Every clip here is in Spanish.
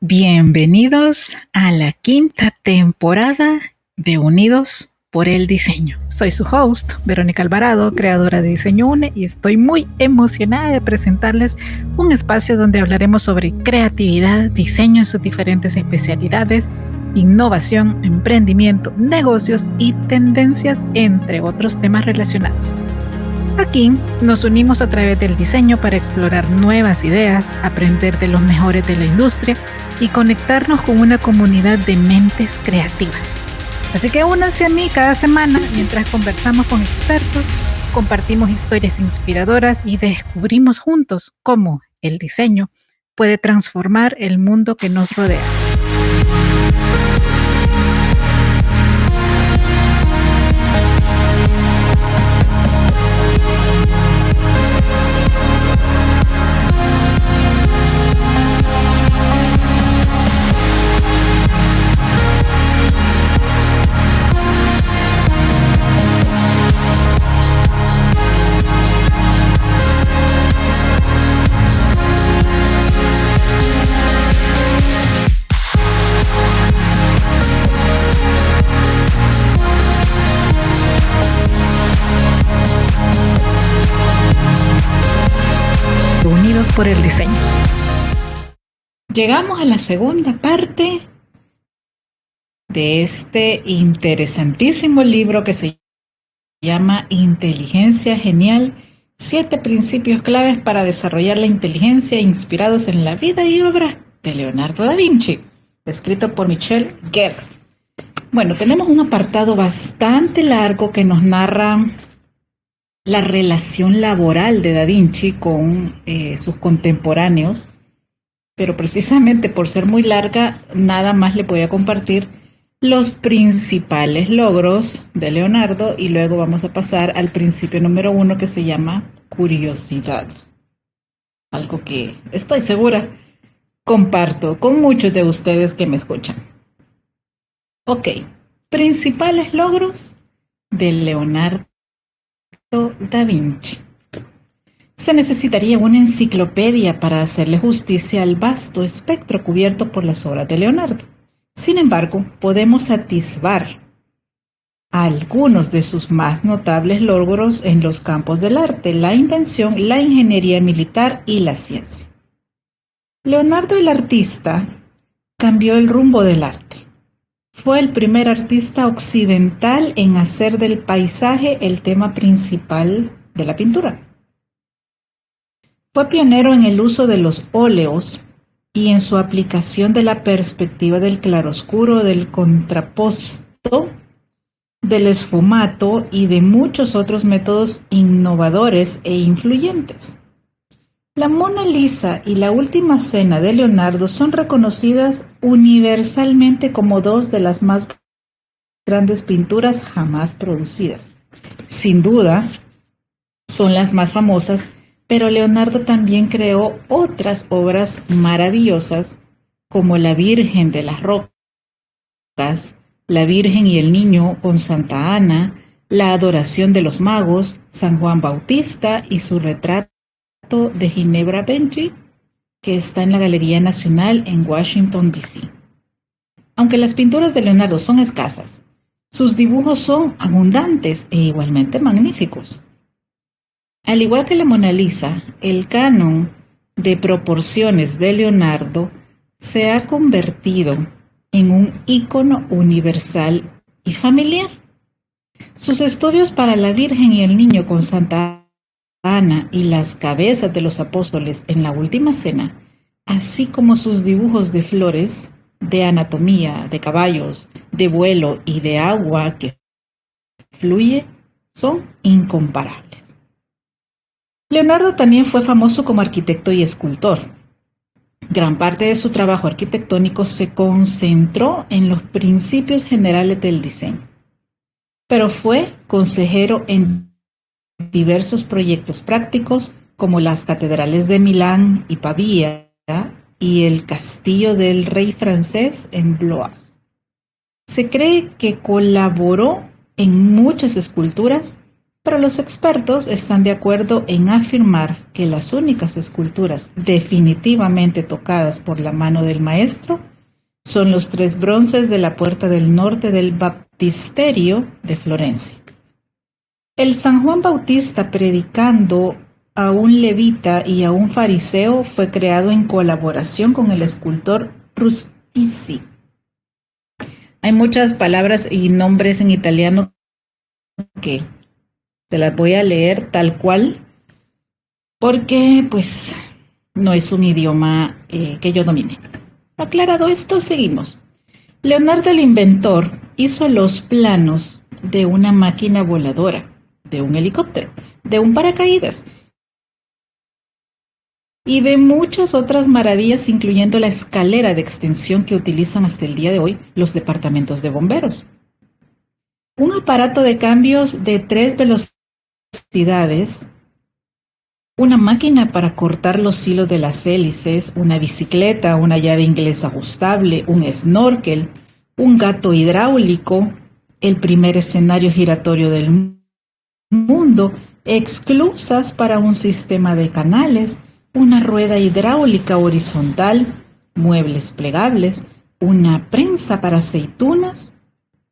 Bienvenidos a la quinta temporada de Unidos por el Diseño. Soy su host, Verónica Alvarado, creadora de Diseño UNE, y estoy muy emocionada de presentarles un espacio donde hablaremos sobre creatividad, diseño en sus diferentes especialidades, innovación, emprendimiento, negocios y tendencias, entre otros temas relacionados. Aquí nos unimos a través del diseño para explorar nuevas ideas, aprender de los mejores de la industria y conectarnos con una comunidad de mentes creativas. Así que únanse a mí cada semana mientras conversamos con expertos, compartimos historias inspiradoras y descubrimos juntos cómo el diseño puede transformar el mundo que nos rodea. Unidos por el diseño. Llegamos a la segunda parte de este interesantísimo libro que se llama Inteligencia Genial, 7 principios claves para desarrollar la inteligencia inspirados en la vida y obra de Leonardo da Vinci, escrito por Michel Guerre. Bueno, tenemos un apartado bastante largo que nos narra la relación laboral de Da Vinci con sus contemporáneos, pero precisamente por ser muy larga, nada más le voy a compartir los principales logros de Leonardo y luego vamos a pasar al principio número 1 que se llama curiosidad. Algo que estoy segura comparto con muchos de ustedes que me escuchan. Ok, principales logros de Leonardo da Vinci. Se necesitaría una enciclopedia para hacerle justicia al vasto espectro cubierto por las obras de Leonardo. Sin embargo, podemos atisbar algunos de sus más notables logros en los campos del arte, la invención, la ingeniería militar y la ciencia. Leonardo el artista cambió el rumbo del arte. Fue el primer artista occidental en hacer del paisaje el tema principal de la pintura. Fue pionero en el uso de los óleos y en su aplicación de la perspectiva del claroscuro, del contrapposto, del esfumato y de muchos otros métodos innovadores e influyentes. La Mona Lisa y la Última Cena de Leonardo son reconocidas universalmente como dos de las más grandes pinturas jamás producidas. Sin duda, son las más famosas, pero Leonardo también creó otras obras maravillosas como La Virgen de las Rocas, La Virgen y el Niño con Santa Ana, La Adoración de los Magos, San Juan Bautista y su retrato de Ginebra Benci, que está en la Galería Nacional en Washington, D.C. Aunque las pinturas de Leonardo son escasas, sus dibujos son abundantes e igualmente magníficos. Al igual que la Mona Lisa, el canon de proporciones de Leonardo se ha convertido en un ícono universal y familiar. Sus estudios para la Virgen y el Niño con Santa Ana y las cabezas de los apóstoles en la Última Cena, así como sus dibujos de flores, de anatomía, de caballos, de vuelo y de agua que fluye, son incomparables. Leonardo también fue famoso como arquitecto y escultor. Gran parte de su trabajo arquitectónico se concentró en los principios generales del diseño, pero fue consejero en diversos proyectos prácticos como las catedrales de Milán y Pavía y el castillo del rey francés en Blois. Se cree que colaboró en muchas esculturas pero los expertos están de acuerdo en afirmar que las únicas esculturas definitivamente tocadas por la mano del maestro son los 3 bronces de la puerta del norte del baptisterio de Florencia. El San Juan Bautista predicando a un levita y a un fariseo fue creado en colaboración con el escultor Rustici. Hay muchas palabras y nombres en italiano que se las voy a leer tal cual porque pues no es un idioma que yo domine. Aclarado esto, seguimos. Leonardo el inventor hizo los planos de una máquina voladora, de un helicóptero, de un paracaídas y de muchas otras maravillas, incluyendo la escalera de extensión que utilizan hasta el día de hoy los departamentos de bomberos. Un aparato de cambios de 3 velocidades, una máquina para cortar los hilos de las hélices, una bicicleta, una llave inglesa ajustable, un snorkel, un gato hidráulico, el primer escenario giratorio del mundo, esclusas para un sistema de canales, una rueda hidráulica horizontal, muebles plegables, una prensa para aceitunas,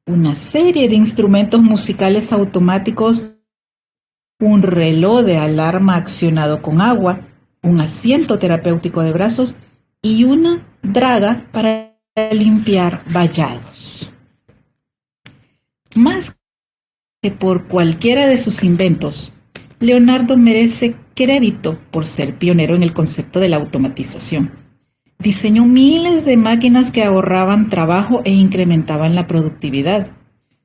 una serie de instrumentos musicales automáticos, un reloj de alarma accionado con agua, un asiento terapéutico de brazos y una draga para limpiar vallados. Más que por cualquiera de sus inventos, Leonardo merece crédito por ser pionero en el concepto de la automatización. Diseñó miles de máquinas que ahorraban trabajo e incrementaban la productividad.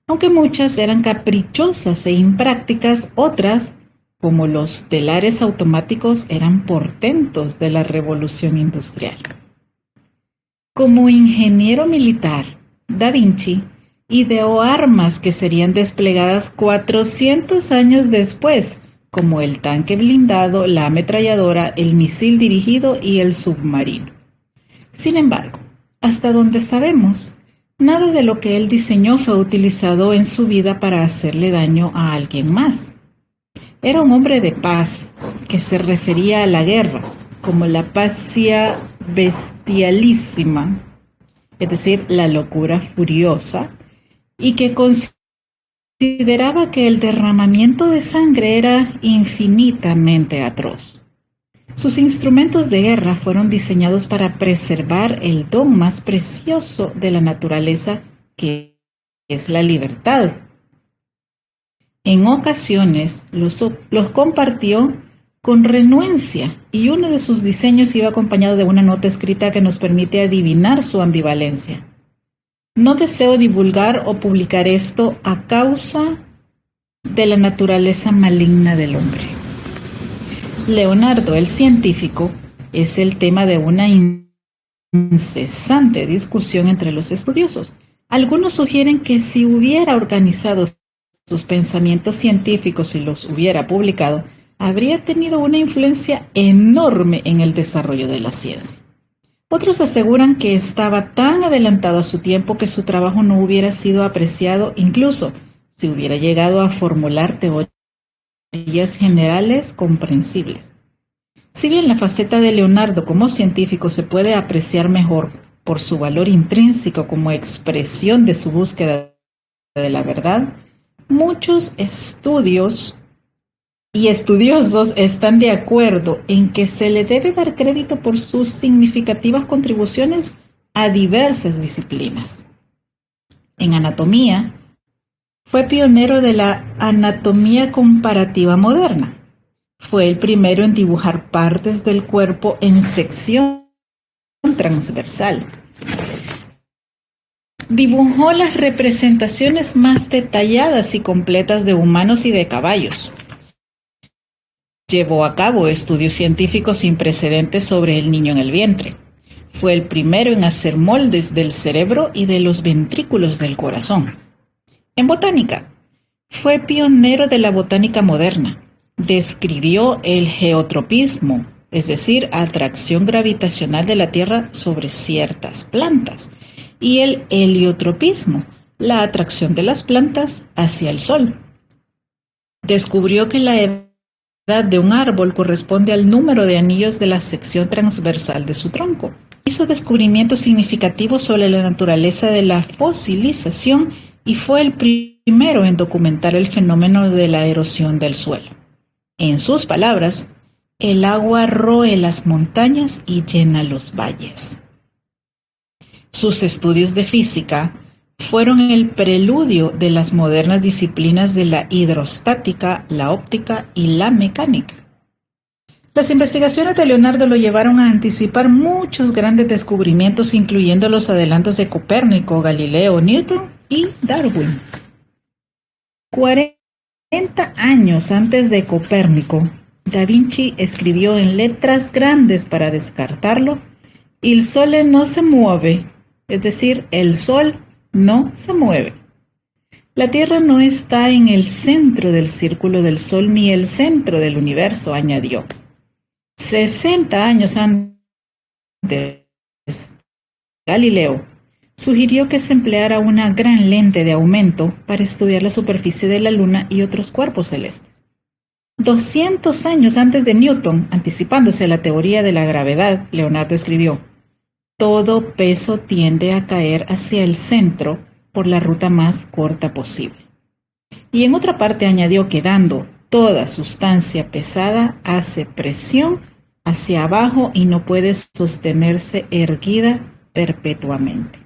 Aunque muchas eran caprichosas e imprácticas, otras, como los telares automáticos, eran portentos de la revolución industrial. Como ingeniero militar, Da Vinci ideó armas que serían desplegadas 400 años después, como el tanque blindado, la ametralladora, el misil dirigido y el submarino. Sin embargo, hasta donde sabemos, nada de lo que él diseñó fue utilizado en su vida para hacerle daño a alguien más. Era un hombre de paz, que se refería a la guerra como la passia bestialísima, es decir, la locura furiosa, y que consideraba que el derramamiento de sangre era infinitamente atroz. Sus instrumentos de guerra fueron diseñados para preservar el don más precioso de la naturaleza, que es la libertad. En ocasiones los compartió con renuencia y uno de sus diseños iba acompañado de una nota escrita que nos permite adivinar su ambivalencia. No deseo divulgar o publicar esto a causa de la naturaleza maligna del hombre. Leonardo el científico es el tema de una incesante discusión entre los estudiosos. Algunos sugieren que si hubiera organizado sus pensamientos científicos y los hubiera publicado, habría tenido una influencia enorme en el desarrollo de la ciencia. Otros aseguran que estaba tan adelantado a su tiempo que su trabajo no hubiera sido apreciado, incluso si hubiera llegado a formular teorías generales comprensibles. Si bien la faceta de Leonardo como científico se puede apreciar mejor por su valor intrínseco como expresión de su búsqueda de la verdad, muchos estudios y estudiosos están de acuerdo en que se le debe dar crédito por sus significativas contribuciones a diversas disciplinas. En anatomía, fue pionero de la anatomía comparativa moderna. Fue el primero en dibujar partes del cuerpo en sección transversal. Dibujó las representaciones más detalladas y completas de humanos y de caballos. Llevó a cabo estudios científicos sin precedentes sobre el niño en el vientre. Fue el primero en hacer moldes del cerebro y de los ventrículos del corazón. En botánica, fue pionero de la botánica moderna. Describió el geotropismo, es decir, atracción gravitacional de la Tierra sobre ciertas plantas, y el heliotropismo, la atracción de las plantas hacia el Sol. Descubrió que la edad de un árbol corresponde al número de anillos de la sección transversal de su tronco. Hizo descubrimientos significativos sobre la naturaleza de la fosilización y fue el primero en documentar el fenómeno de la erosión del suelo. En sus palabras, el agua roe las montañas y llena los valles. Sus estudios de física fueron el preludio de las modernas disciplinas de la hidrostática, la óptica y la mecánica. Las investigaciones de Leonardo lo llevaron a anticipar muchos grandes descubrimientos, incluyendo los adelantos de Copérnico, Galileo, Newton y Darwin. 40 años antes de Copérnico, Da Vinci escribió en letras grandes para descartarlo: "Il sole no se mueve", es decir, el sol no se mueve. La Tierra no está en el centro del círculo del Sol ni el centro del universo, añadió. 60 años antes, Galileo sugirió que se empleara una gran lente de aumento para estudiar la superficie de la Luna y otros cuerpos celestes. 200 años antes de Newton, anticipándose a la teoría de la gravedad, Leonardo escribió: "Todo peso tiende a caer hacia el centro por la ruta más corta posible". Y en otra parte añadió que dando toda sustancia pesada hace presión hacia abajo y no puede sostenerse erguida perpetuamente.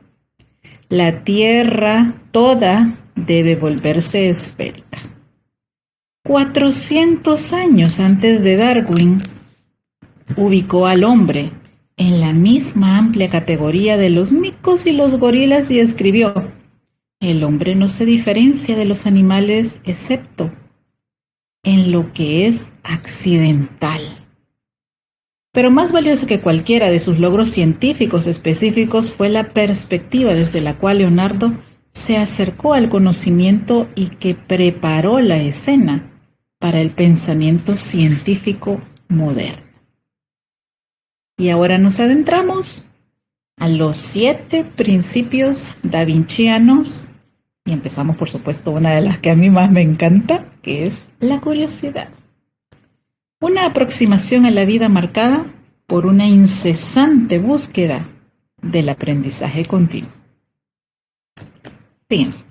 La Tierra toda debe volverse esférica. 400 años antes de Darwin, ubicó al hombre en la misma amplia categoría de los micos y los gorilas y escribió: "El hombre no se diferencia de los animales excepto en lo que es accidental". Pero más valioso que cualquiera de sus logros científicos específicos fue la perspectiva desde la cual Leonardo se acercó al conocimiento y que preparó la escena para el pensamiento científico moderno. Y ahora nos adentramos a los 7 principios davincianos y empezamos, por supuesto, una de las que a mí más me encanta, que es la curiosidad. Una aproximación a la vida marcada por una incesante búsqueda del aprendizaje continuo. Fíjense,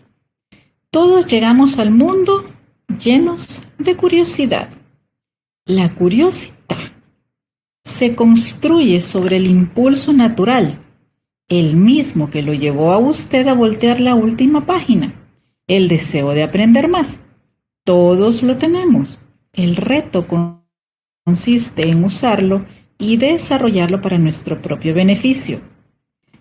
todos llegamos al mundo llenos de curiosidad. La curiosidad se construye sobre el impulso natural, el mismo que lo llevó a usted a voltear la última página, el deseo de aprender más. Todos lo tenemos. El reto consiste en usarlo y desarrollarlo para nuestro propio beneficio.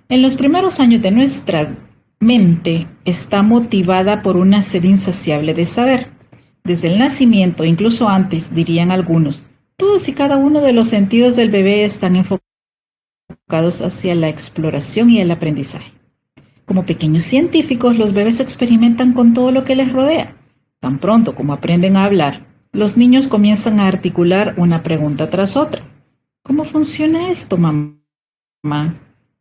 En los primeros años de nuestra mente está motivada por una sed insaciable de saber. Desde el nacimiento, incluso antes, dirían algunos, todos y cada uno de los sentidos del bebé están enfocados hacia la exploración y el aprendizaje. Como pequeños científicos, los bebés experimentan con todo lo que les rodea. Tan pronto como aprenden a hablar, los niños comienzan a articular una pregunta tras otra. ¿Cómo funciona esto, mamá?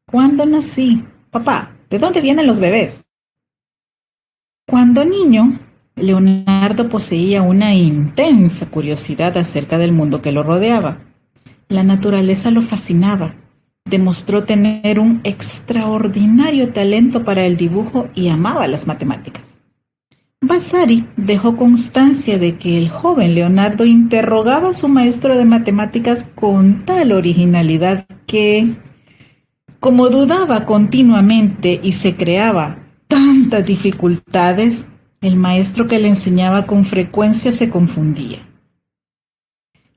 ¿Cuándo nací? Papá, ¿de dónde vienen los bebés? Cuando niño, Leonardo poseía una intensa curiosidad acerca del mundo que lo rodeaba. La naturaleza lo fascinaba. Demostró tener un extraordinario talento para el dibujo y amaba las matemáticas. Vasari dejó constancia de que el joven Leonardo interrogaba a su maestro de matemáticas con tal originalidad que, como dudaba continuamente y se creaba tantas dificultades, el maestro que le enseñaba con frecuencia se confundía.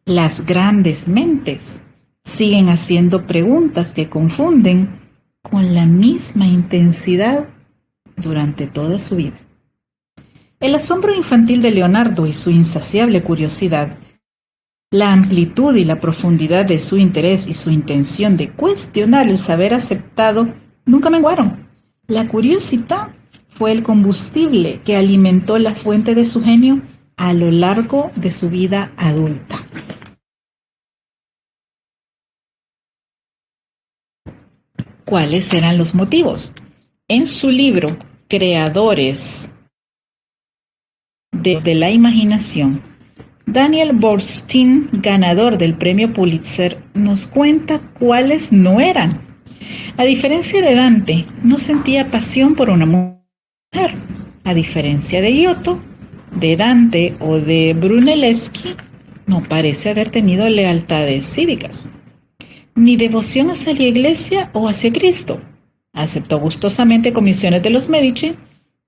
Las grandes mentes siguen haciendo preguntas que confunden con la misma intensidad durante toda su vida. El asombro infantil de Leonardo y su insaciable curiosidad, la amplitud y la profundidad de su interés y su intención de cuestionar el saber aceptado nunca menguaron. La curiosidad fue el combustible que alimentó la fuente de su genio a lo largo de su vida adulta. ¿Cuáles eran los motivos? En su libro Creadores de la imaginación, Daniel Boorstin, ganador del premio Pulitzer, nos cuenta cuáles no eran. A diferencia de Dante, no sentía pasión por una mujer. A diferencia de Giotto, de Dante o de Brunelleschi, no parece haber tenido lealtades cívicas, ni devoción hacia la Iglesia o hacia Cristo. Aceptó gustosamente comisiones de los Medici,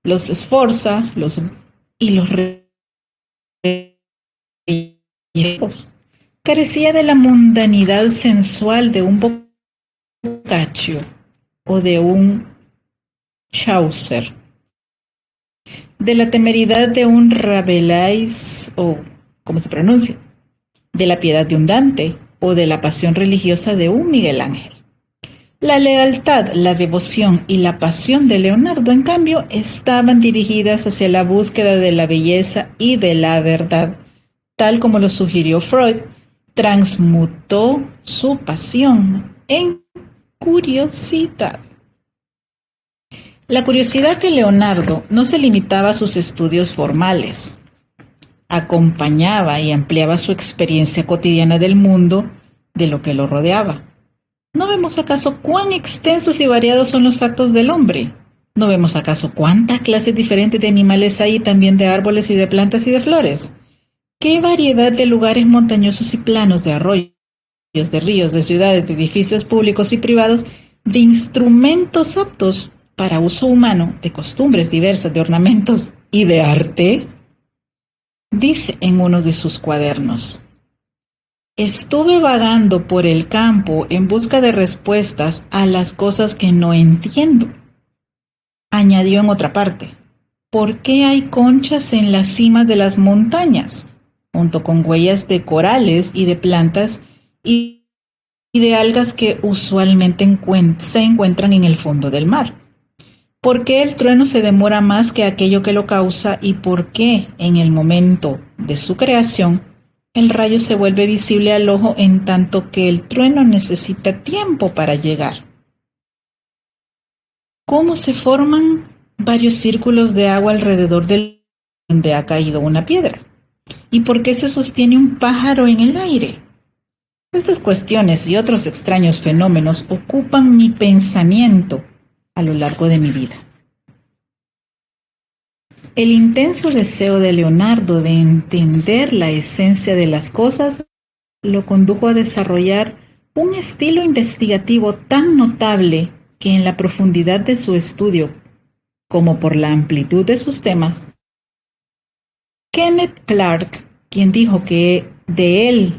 los Sforza y los reyes. Carecía de la mundanidad sensual de un Boccaccio o de un Chaucer, de la temeridad de un Rabelais o, ¿cómo se pronuncia?, de la piedad de un Dante o de la pasión religiosa de un Miguel Ángel. La lealtad, la devoción y la pasión de Leonardo, en cambio, estaban dirigidas hacia la búsqueda de la belleza y de la verdad, tal como lo sugirió Freud. Transmutó su pasión en curiosidad. La curiosidad de Leonardo no se limitaba a sus estudios formales. Acompañaba y ampliaba su experiencia cotidiana del mundo, de lo que lo rodeaba. ¿No vemos acaso cuán extensos y variados son los actos del hombre? ¿No vemos acaso cuántas clases diferentes de animales hay y también de árboles y de plantas y de flores? ¿Qué variedad de lugares montañosos y planos, de arroyos, de ríos, de ciudades, de edificios públicos y privados, de instrumentos aptos para uso humano, de costumbres diversas, de ornamentos y de arte? Dice en uno de sus cuadernos: estuve vagando por el campo en busca de respuestas a las cosas que no entiendo. Añadió en otra parte: ¿por qué hay conchas en las cimas de las montañas, junto con huellas de corales y de plantas y de algas que usualmente se encuentran en el fondo del mar? ¿Por qué el trueno se demora más que aquello que lo causa y por qué en el momento de su creación el rayo se vuelve visible al ojo en tanto que el trueno necesita tiempo para llegar? ¿Cómo se forman varios círculos de agua alrededor del donde ha caído una piedra? ¿Y por qué se sostiene un pájaro en el aire? Estas cuestiones y otros extraños fenómenos ocupan mi pensamiento a lo largo de mi vida. El intenso deseo de Leonardo de entender la esencia de las cosas lo condujo a desarrollar un estilo investigativo tan notable que en la profundidad de su estudio, como por la amplitud de sus temas, Kenneth Clark, quien dijo que de él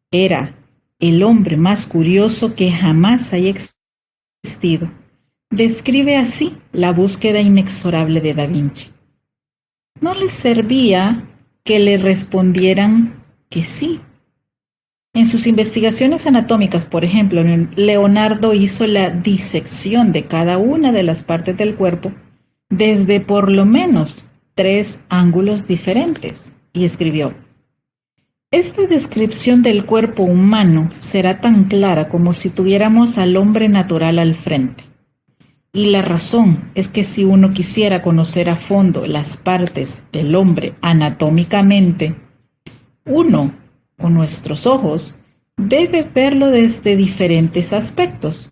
era el hombre más curioso que jamás haya existido, describe así la búsqueda inexorable de Da Vinci. No le servía que le respondieran que sí. En sus investigaciones anatómicas, por ejemplo, Leonardo hizo la disección de cada una de las partes del cuerpo desde por lo menos 3 ángulos diferentes y escribió: esta descripción del cuerpo humano será tan clara como si tuviéramos al hombre natural al frente. Y la razón es que si uno quisiera conocer a fondo las partes del hombre anatómicamente, uno, con nuestros ojos, debe verlo desde diferentes aspectos,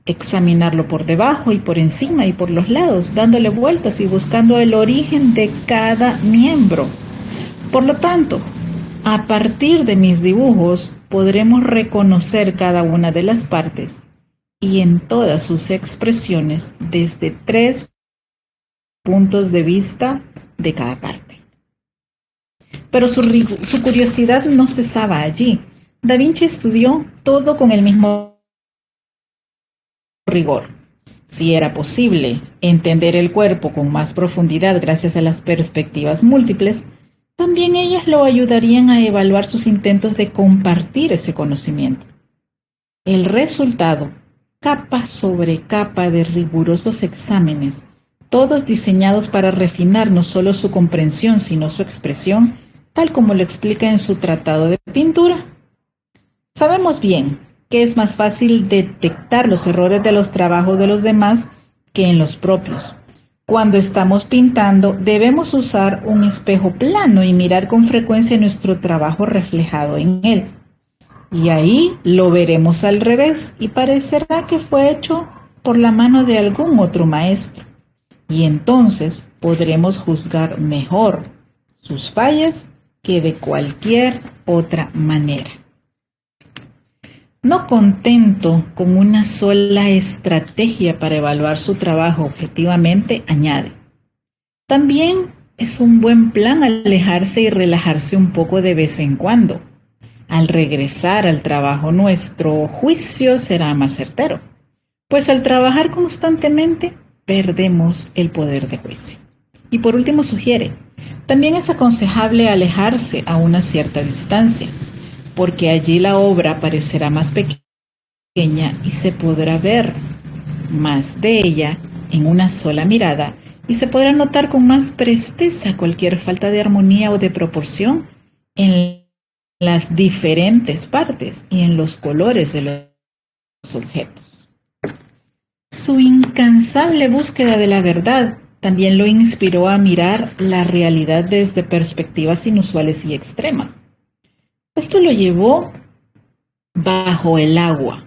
examinarlo por debajo y por encima y por los lados, dándole vueltas y buscando el origen de cada miembro. Por lo tanto, a partir de mis dibujos podremos reconocer cada una de las partes y en todas sus expresiones desde 3 puntos de vista de cada parte. Pero su curiosidad no cesaba allí. Da Vinci estudió todo con el mismo rigor. Si era posible entender el cuerpo con más profundidad gracias a las perspectivas múltiples, también ellas lo ayudarían a evaluar sus intentos de compartir ese conocimiento. El resultado, capa sobre capa de rigurosos exámenes, todos diseñados para refinar no solo su comprensión, sino su expresión, tal como lo explica en su tratado de pintura. Sabemos bien que es más fácil detectar los errores de los trabajos de los demás que en los propios. Cuando estamos pintando, debemos usar un espejo plano y mirar con frecuencia nuestro trabajo reflejado en él. Y ahí lo veremos al revés y parecerá que fue hecho por la mano de algún otro maestro. Y entonces podremos juzgar mejor sus fallas que de cualquier otra manera. No contento con una sola estrategia para evaluar su trabajo objetivamente, añade: también es un buen plan alejarse y relajarse un poco de vez en cuando. Al regresar al trabajo, nuestro juicio será más certero, pues al trabajar constantemente perdemos el poder de juicio. Y por último sugiere: también es aconsejable alejarse a una cierta distancia, porque allí la obra parecerá más pequeña y se podrá ver más de ella en una sola mirada y se podrá notar con más presteza cualquier falta de armonía o de proporción en las diferentes partes y en los colores de los objetos. Su incansable búsqueda de la verdad también lo inspiró a mirar la realidad desde perspectivas inusuales y extremas. Esto lo llevó bajo el agua.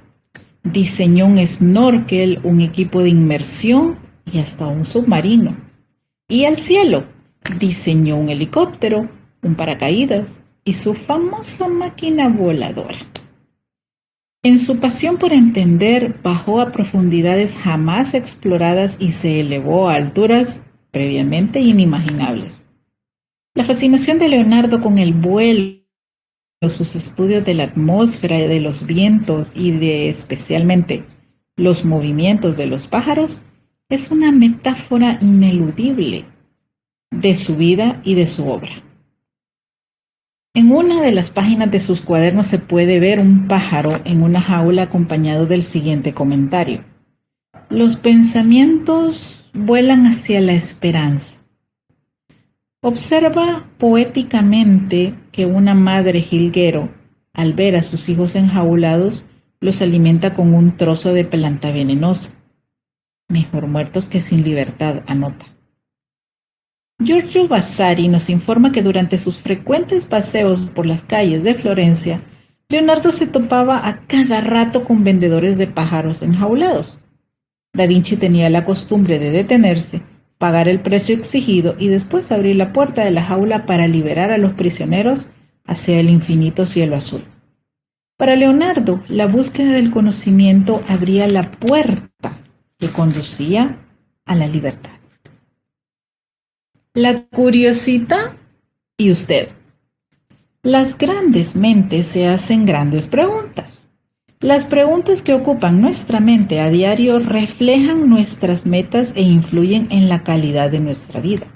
Diseñó un snorkel, un equipo de inmersión y hasta un submarino. Y al cielo, diseñó un helicóptero, un paracaídas y su famosa máquina voladora. En su pasión por entender, bajó a profundidades jamás exploradas y se elevó a alturas previamente inimaginables. La fascinación de Leonardo con el vuelo, sus estudios de la atmósfera, de los vientos y de especialmente los movimientos de los pájaros, es una metáfora ineludible de su vida y de su obra. En una de las páginas de sus cuadernos se puede ver un pájaro en una jaula acompañado del siguiente comentario: los pensamientos vuelan hacia la esperanza. Observa poéticamente que una madre jilguero, al ver a sus hijos enjaulados, los alimenta con un trozo de planta venenosa. Mejor muertos que sin libertad, anota. Giorgio Vasari nos informa que durante sus frecuentes paseos por las calles de Florencia, Leonardo se topaba a cada rato con vendedores de pájaros enjaulados. Da Vinci tenía la costumbre de detenerse, pagar el precio exigido y después abrir la puerta de la jaula para liberar a los prisioneros hacia el infinito cielo azul. Para Leonardo, la búsqueda del conocimiento abría la puerta que conducía a la libertad. La curiosidad y usted. Las grandes mentes se hacen grandes preguntas. Las preguntas que ocupan nuestra mente a diario reflejan nuestras metas e influyen en la calidad de nuestra vida.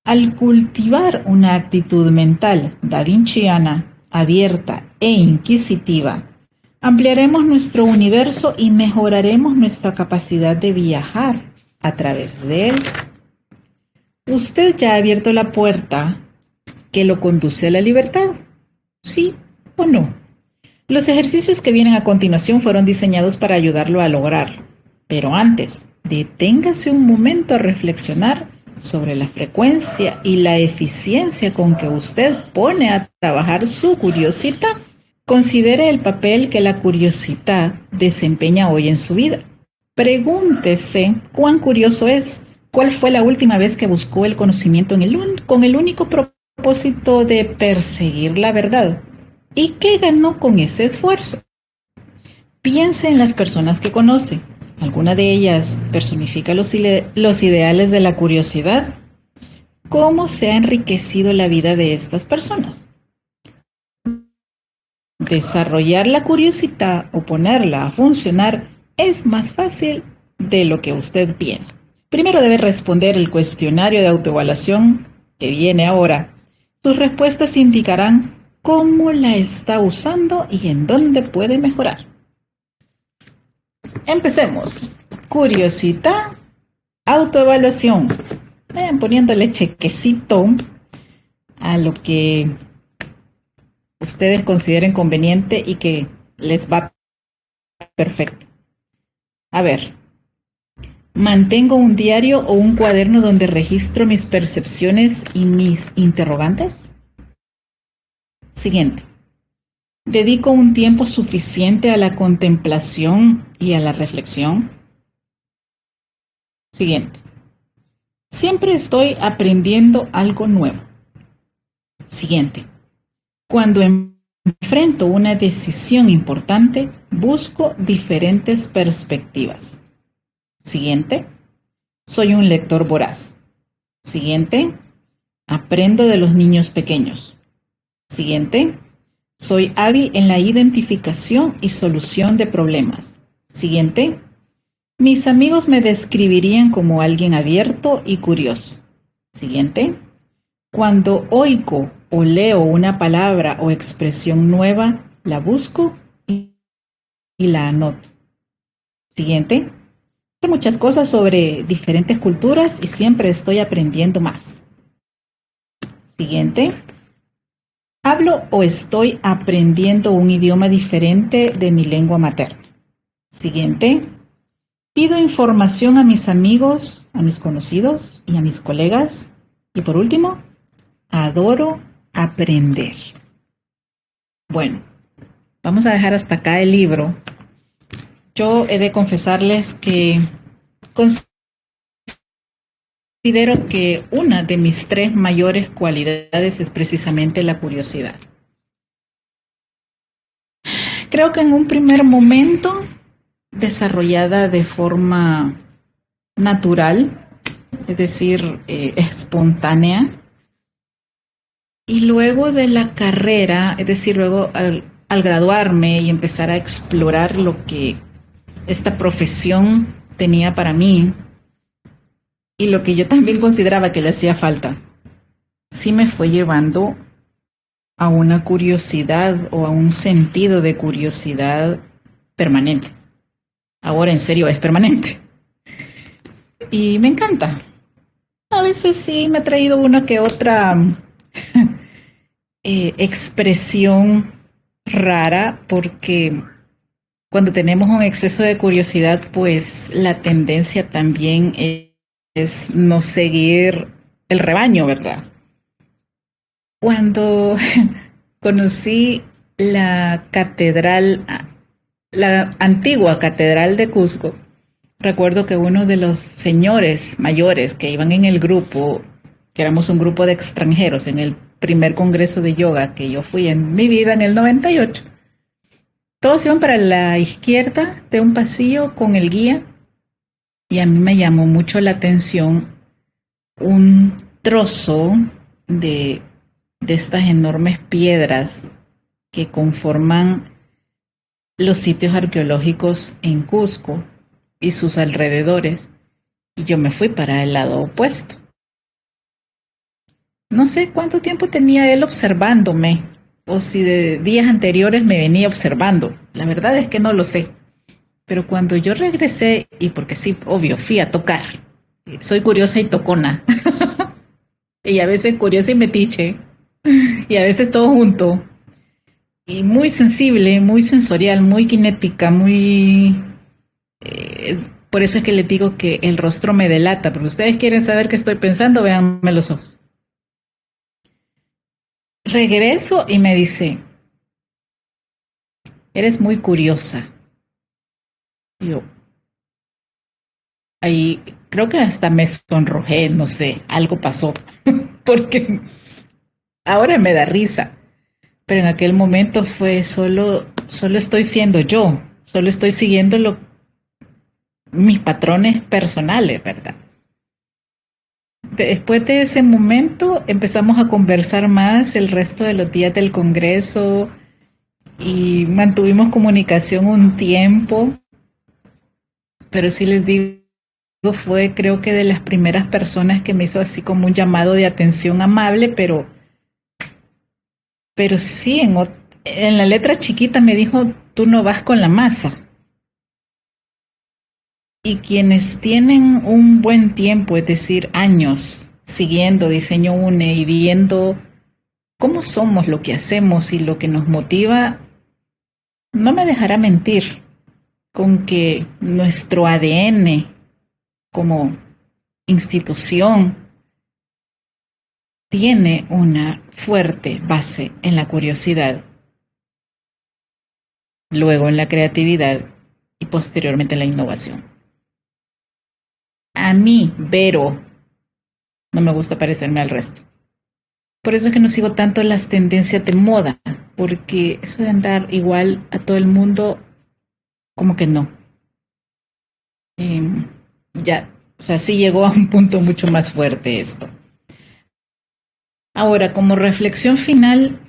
Al cultivar una actitud mental davinciana, abierta e inquisitiva, ampliaremos nuestro universo y mejoraremos nuestra capacidad de viajar a través de él. ¿Usted ya ha abierto la puerta que lo conduce a la libertad? ¿Sí o no? Los ejercicios que vienen a continuación fueron diseñados para ayudarlo a lograrlo. Pero antes, deténgase un momento a reflexionar sobre la frecuencia y la eficiencia con que usted pone a trabajar su curiosidad. Considere el papel que la curiosidad desempeña hoy en su vida. Pregúntese cuán curioso es, cuál fue la última vez que buscó el conocimiento con el único propósito de perseguir la verdad. ¿Y qué ganó con ese esfuerzo? Piense en las personas que conoce. ¿Alguna de ellas personifica los ideales de la curiosidad? ¿Cómo se ha enriquecido la vida de estas personas? Desarrollar la curiosidad o ponerla a funcionar es más fácil de lo que usted piensa. Primero debe responder el cuestionario de autoevaluación que viene ahora. Sus respuestas indicarán cómo la está usando y en dónde puede mejorar. Empecemos. Curiosidad, autoevaluación. Vayan poniéndole chequecito a lo que ustedes consideren conveniente y que les va perfecto. A ver, ¿Mantengo un diario o un cuaderno donde registro mis percepciones y mis interrogantes? Siguiente. ¿Dedico un tiempo suficiente a la contemplación y a la reflexión? Siguiente. Siempre estoy aprendiendo algo nuevo. Siguiente. Cuando enfrento una decisión importante, busco diferentes perspectivas. Siguiente. Soy un lector voraz. Siguiente. Aprendo de los niños pequeños. Siguiente. Soy hábil en la identificación y solución de problemas. Siguiente. Mis amigos me describirían como alguien abierto y curioso. Siguiente. Cuando oigo o leo una palabra o expresión nueva, la busco y la anoto. Siguiente. Sé muchas cosas sobre diferentes culturas y siempre estoy aprendiendo más. Siguiente. Hablo o estoy aprendiendo un idioma diferente de mi lengua materna. Siguiente. Pido información a mis amigos, a mis conocidos y a mis colegas. Y por último, adoro aprender. Bueno, vamos a dejar hasta acá el libro. Yo he de confesarles que considero que una de mis 3 mayores cualidades es precisamente la curiosidad. Creo que en un primer momento, desarrollada de forma natural, es decir, espontánea, y luego de la carrera, es decir, luego al graduarme y empezar a explorar lo que esta profesión tenía para mí, y lo que yo también consideraba que le hacía falta, sí me fue llevando a una curiosidad o a un sentido de curiosidad permanente. Ahora en serio es permanente. Y me encanta. A veces sí me ha traído una que otra expresión rara, porque cuando tenemos un exceso de curiosidad, pues la tendencia también es no seguir el rebaño, ¿verdad? Cuando conocí la catedral, la antigua catedral de Cusco, recuerdo que uno de los señores mayores que iban en el grupo, que éramos un grupo de extranjeros en el primer congreso de yoga que yo fui en mi vida en el 98, todos iban para la izquierda de un pasillo con el guía, y a mí me llamó mucho la atención un trozo de estas enormes piedras que conforman los sitios arqueológicos en Cusco y sus alrededores, y yo me fui para el lado opuesto. No sé cuánto tiempo tenía él observándome, o si de días anteriores me venía observando. La verdad es que no lo sé. Pero cuando yo regresé, y porque sí, obvio, fui a tocar. Soy curiosa y tocona. Y a veces curiosa y metiche. Y a veces todo junto. Y muy sensible, muy sensorial, muy cinética, muy... por eso es que les digo que el rostro me delata. Porque ustedes quieren saber qué estoy pensando, véanme los ojos. Regreso y me dice, eres muy curiosa. Y yo, ahí creo que hasta me sonrojé, no sé, algo pasó. Porque ahora me da risa. Pero en aquel momento fue solo estoy siendo yo, solo estoy siguiendo mis patrones personales, ¿verdad? Después de ese momento empezamos a conversar más el resto de los días del congreso y mantuvimos comunicación un tiempo, pero sí les digo, fue creo que de las primeras personas que me hizo así como un llamado de atención amable, pero sí, en la letra chiquita me dijo, tú no vas con la masa. Y quienes tienen un buen tiempo, es decir, años, siguiendo Diseño UNE y viendo cómo somos, lo que hacemos y lo que nos motiva, no me dejará mentir con que nuestro ADN como institución tiene una fuerte base en la curiosidad, luego en la creatividad y posteriormente en la innovación. A mí, Vero, no me gusta parecerme al resto. Por eso es que no sigo tanto las tendencias de moda, porque eso de andar igual a todo el mundo, como que no. Ya, o sea, sí llegó a un punto mucho más fuerte esto. Ahora, como reflexión final,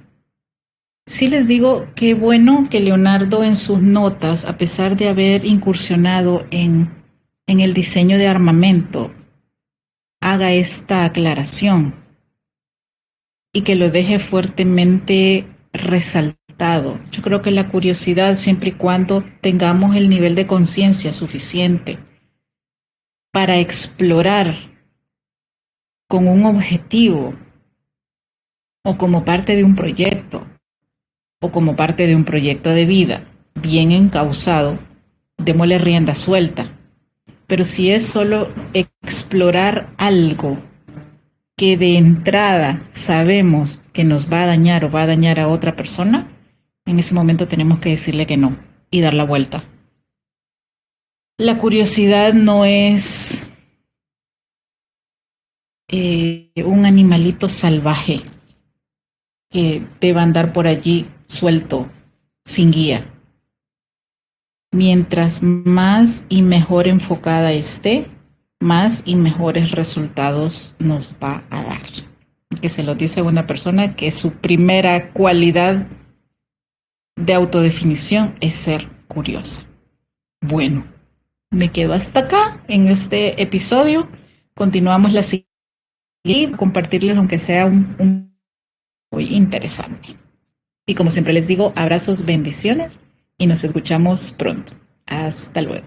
sí les digo que bueno que Leonardo en sus notas, a pesar de haber incursionado en el diseño de armamento, haga esta aclaración y que lo deje fuertemente resaltado. Yo creo que la curiosidad, siempre y cuando tengamos el nivel de conciencia suficiente para explorar con un objetivo o como parte de un proyecto o como parte de un proyecto de vida bien encauzado, démosle rienda suelta. Pero si es solo explorar algo que de entrada sabemos que nos va a dañar o va a dañar a otra persona, en ese momento tenemos que decirle que no y dar la vuelta. La curiosidad no es un animalito salvaje que deba andar por allí suelto, sin guía. Mientras más y mejor enfocada esté, más y mejores resultados nos va a dar. Que se lo dice una persona que su primera cualidad de autodefinición es ser curiosa. Bueno, me quedo hasta acá en este episodio. Continuamos la siguiente y compartirles aunque sea un muy interesante. Y como siempre les digo, abrazos, bendiciones y nos escuchamos pronto. Hasta luego.